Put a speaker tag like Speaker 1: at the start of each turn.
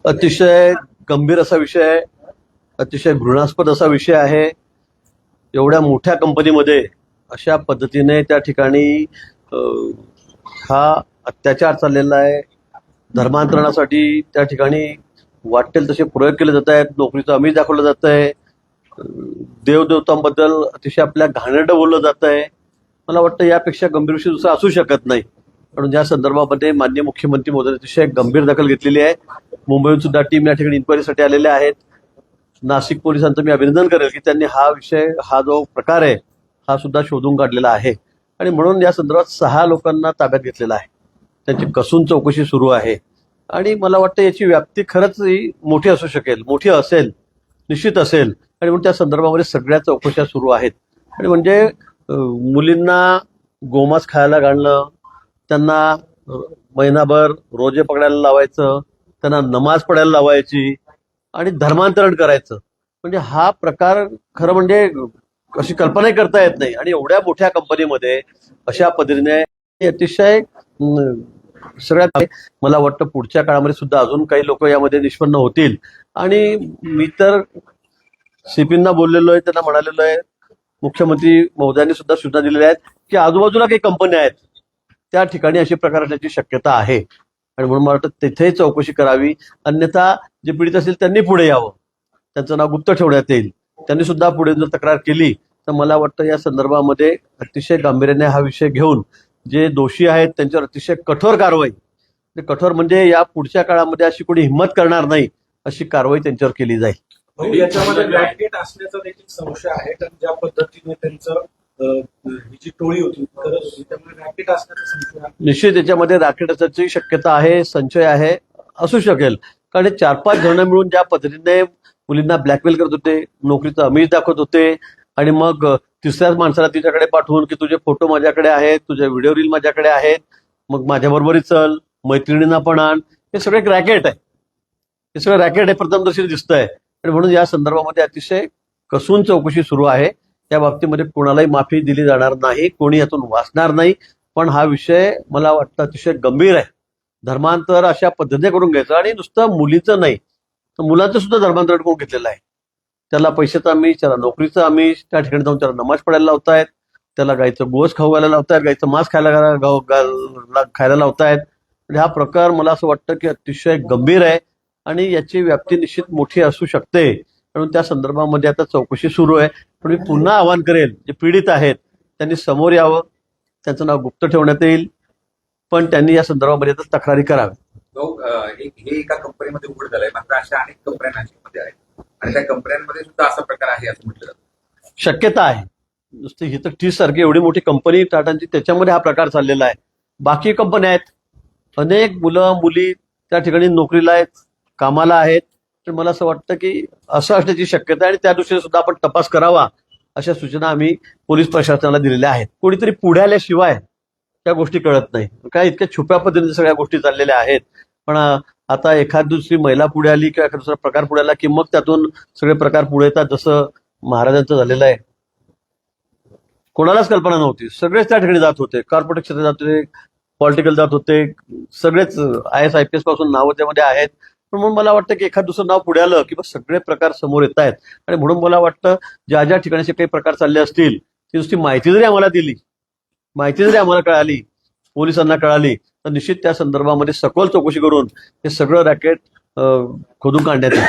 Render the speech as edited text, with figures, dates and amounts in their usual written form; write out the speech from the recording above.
Speaker 1: अतिशय गंभीर असा विषय आहे, अतिशय घृणास्पद असा विषय आहे. एवढ्या मोठ्या कंपनीमध्ये अशा पद्धतीने त्या ठिकाणी हा अत्याचार चाललेला आहे. धर्मांतरणासाठी त्या ठिकाणी वाटेल तसे प्रयोग केले जात आहेत. नोकरीचं आमिष दाखवलं जात आहे. देवदेवतांबद्दल अतिशय आपल्या घाणेरडं बोललं जात आहे. मला वाटतं यापेक्षा गंभीर विषय दुसरा असू शकत नाही. म्हणून या संदर्भामध्ये माननीय मुख्यमंत्री महोदयांनी अतिशय गंभीर दखल घेतलेली आहे. मुंबईहून सुद्धा टीम या ठिकाणी इन्क्वायरीसाठी आलेल्या आहेत. नाशिक पोलिसांचं मी अभिनंदन करेल की त्यांनी हा विषय, हा जो प्रकार आहे हा सुद्धा शोधून काढलेला आहे आणि म्हणून या संदर्भात 6 लोकांना ताब्यात घेतलेला आहे. त्यांची कसून चौकशी सुरू आहे आणि मला वाटतं याची व्याप्ती खरंच मोठी असू शकेल, मोठी असेल, निश्चित असेल आणि म्हणून त्या संदर्भामध्ये सगळ्या चौकशा सुरू आहेत. आणि म्हणजे मुलींना गोमांस खायला घालणं, त्यांना महिनाभर रोजे पकडायला लावायचं, त्यांना नमाज पडायला लावायची आणि धर्मांतरण करायचं, म्हणजे हा प्रकार खरं म्हणजे अशी कल्पनाही करता येत नाही. आणि एवढ्या मोठ्या कंपनीमध्ये अशा पद्धतीने अतिशय सगळ्यात मला वाटतं पुढच्या काळामध्ये सुद्धा अजून काही लोक यामध्ये निष्पन्न होतील. आणि मी तर सीपींना बोललेलो आहे, त्यांना म्हणालेलो आहे, मुख्यमंत्री महोदयांनी सुद्धा सूचना दिलेल्या आहेत की आजूबाजूला काही कंपन्या आहेत त्या ठिकाणी अशी प्रकार असण्याची शक्यता आहे आणि म्हणून मला वाटतं तिथे चौकशी करावी. अन्यथा जे पीडित असतील त्यांनी पुढे यावं, त्यांचं नाव गुप्त ठेवण्यात येईल. त्यांनी सुद्धा पुढे जर तक्रार केली तर मला वाटतं या संदर्भामध्ये अतिशय गांभीर्याने हा विषय घेऊन जे दोषी आहेत त्यांच्यावर अतिशय कठोर कारवाई, कठोर म्हणजे या पुढच्या काळामध्ये अशी कोणी हिंमत करणार नाही अशी कारवाई त्यांच्यावर केली जाईल.
Speaker 2: याच्यामध्ये ब्लॅकमेल असण्याचा देखील संशय आहे, कारण ज्या पद्धतीने त्यांचं ही जी टोळी होती करत होती त्यामुळे रॅकेट असण्याचा संशय आहे.
Speaker 1: निश्चित याच्यामध्ये रॅकेट असण्याची शक्यता आहे, संशय आहे, असू शकेल. कारण 4-5 जण मिळून ज्या पद्धतीने मुलींना ब्लॅकमेल करत होते, नोकरीचं आमिष दाखवत होते आणि मग तिसऱ्याच माणसाला तिच्याकडे पाठवून की तुझे फोटो माझ्याकडे आहेत, तुझे व्हिडिओ रील माझ्याकडे आहेत, मग माझ्याबरोबरही चल, मैत्रिणींना पण आण, हे सगळं एक रॅकेट आहे. हे सगळं रॅकेट आहे, प्रथमदर्शी दिसतंय. आणि म्हणून या संदर्भामध्ये अतिशय कसून चौकशी सुरू आहे. त्या बाबतीमध्ये कोणालाही माफी दिली जाणार नाही, कोणी यातून वाचणार नाही. पण हा विषय मला वाटतं अतिशय गंभीर आहे. धर्मांतर अशा पद्धतीने करून घ्यायचं आणि नुसतं मुलीचं नाही तर मुलांचं सुद्धा धर्मांतरण करून घेतलेलं आहे. त्याला पैशाचं आमिष, त्याला नोकरीचं आमिष, त्या ठिकाणी जाऊन त्याला नमाज पडायला लावतायत, त्याला गायचं गोस खायला लावतायत, गायचं मांस खायला लावतायत. म्हणजे हा प्रकार मला असं वाटतं की अतिशय गंभीर आहे आणि याची व्याप्ती निश्चित मोठी असू शकते. म्हणून त्या संदर्भामध्ये आता चौकशी सुरू आहे. पण मी पुन्हा आवाहन करेल, जे पीडित आहेत त्यांनी समोर यावं, त्यांचं नाव गुप्त ठेवण्यात येईल, पण त्यांनी या संदर्भामध्ये आता तक्रारी कराव्या.
Speaker 3: हे एका कंपनीमध्ये उघड झालंय, मात्र अशा अनेक कंपन्या नाशिकमध्ये आहेत आणि त्या कंपन्यांमध्ये सुद्धा असा प्रकार आहे असं म्हटलं जातं.
Speaker 1: शक्यता आहे. नुसती ही तर टीस सारखी एवढी मोठी कंपनी टाटांची, त्याच्यामध्ये हा प्रकार चाललेला आहे. बाकी कंपन्या आहेत, अनेक मुलं मुली त्या ठिकाणी नोकरीला आहेत, कामाला आहेत. तर मला असं वाटतं की असं असण्याची शक्यता आहे आणि त्या दृष्टीने सुद्धा आपण तपास करावा अशा सूचना आम्ही पोलीस प्रशासनाला दिलेल्या आहेत. कोणीतरी पुढे आल्याशिवाय त्या गोष्टी कळत नाही. काय इतक्या छुप्या पद्धतीने सगळ्या गोष्टी चाललेल्या आहेत. पण आता एखाद दुसरी महिला पुढे आली किंवा एखादा दुसरा प्रकार पुढे आला की मग त्यातून सगळे प्रकार पुढे येतात, जसं महाराजांचं झालेलं आहे. कोणालाच कल्पना नव्हती, सगळेच त्या ठिकाणी जात होते, कॉर्पोरेट क्षेत्रात जात होते, पॉलिटिकल जात होते, सगळेच IAS IPS पासून नावं त्यामध्ये आहेत. पण म्हणून मला वाटतं की एखाद दुसरं नाव पुढे आलं की सगळे प्रकार समोर येत आहेत. आणि म्हणून मला वाटतं ज्या ज्या ठिकाणी काही प्रकार चालले असतील ती नुसती माहिती जरी आम्हाला दिली, माहिती जरी आम्हाला कळाली, पोलिसांना कळाली, तर निश्चित त्या संदर्भामध्ये सखोल चौकशी करून हे सगळं रॅकेट खोदून काढण्यात येईल.